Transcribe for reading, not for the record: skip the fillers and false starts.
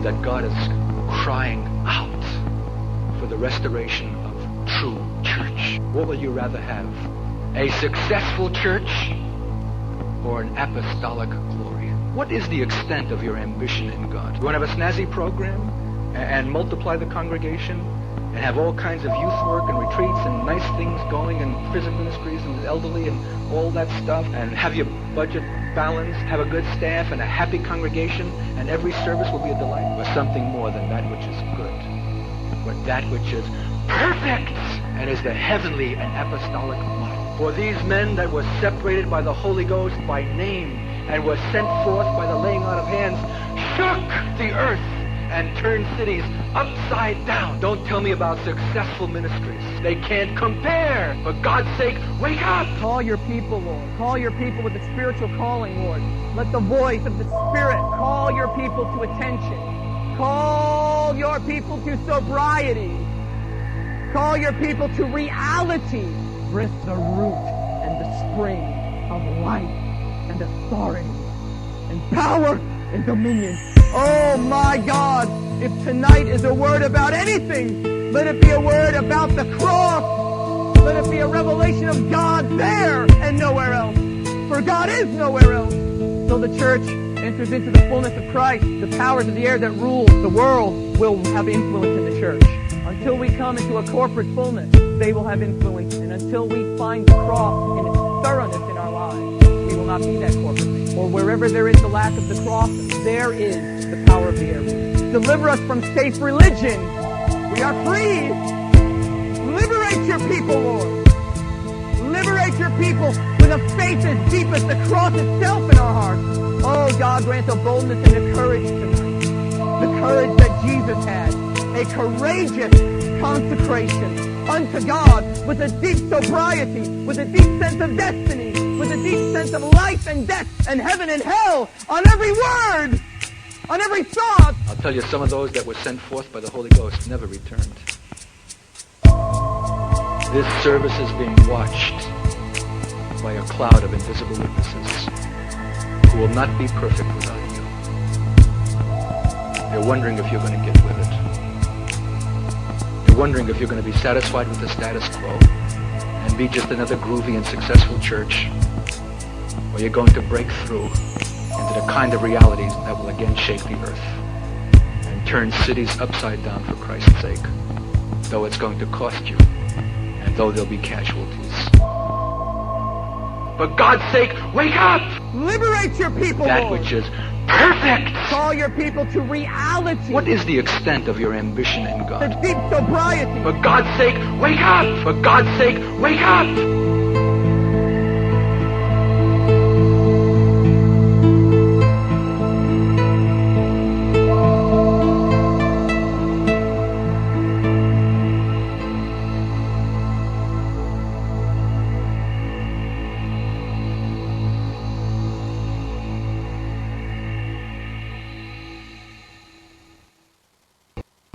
is that God is crying out for the restoration of true church. What will you rather have? A successful church or an apostolic glory? What is the extent of your ambition in God? You want to have a snazzy program and multiply the congregation and have all kinds of youth work and retreats and nice things going and prison ministries and elderly and all that stuff, and have your budget balanced, have a good staff and a happy congregation, and every service will be a delight? Or something more than that which is good, but that which is perfect and is the heavenly and apostolic model. For these men that were separated by the Holy Ghost by name and were sent forth by the laying on of hands shook the earth and turned cities upside down. Don't tell me about successful ministries. They can't compare. For God's sake, wake up! Call your people, Lord. Call your people with the spiritual calling, Lord. Let the voice of the Spirit call your people to attention. Call your people to sobriety. Call your people to reality. With the root and the spring of life and authority and power and dominion. Oh my God, if tonight is a word about anything, let it be a word about the cross. Let it be a revelation of God there and nowhere else. For God is nowhere else. So the church enters into the fullness of Christ. The powers of the air that rule the world will have influence in the church. Until we come into a corporate fullness, they will have influence. And until we find the cross in its thoroughness in our lives, we will not be that corporate. Or wherever there is the lack of the cross, there is the power of the air. Deliver us from safe religion. We are free. Liberate your people, Lord. Liberate your people with a faith as deep as the cross itself in our hearts. Oh, God, grant a boldness and a courage tonight. The courage that Jesus had. A courageous consecration unto God with a deep sobriety, with a deep sense of destiny, with a deep sense of life and death and heaven and hell on every word, on every thought. I'll tell you, some of those that were sent forth by the Holy Ghost never returned. This service is being watched by a cloud of invisible witnesses who will not be perfect without you. They're wondering if you're going to get with it. They're wondering if you're going to be satisfied with the status quo and be just another groovy and successful church, or you're going to break through into the kind of realities that will again shake the earth and turn cities upside down for Christ's sake, though it's going to cost you and though there'll be casualties. For God's sake, wake up! Liberate your people, That Lord. which is perfect! Call your people to reality. What is the extent of your ambition in The God? deep sobriety. For God's sake, wake up! For God's sake, wake up!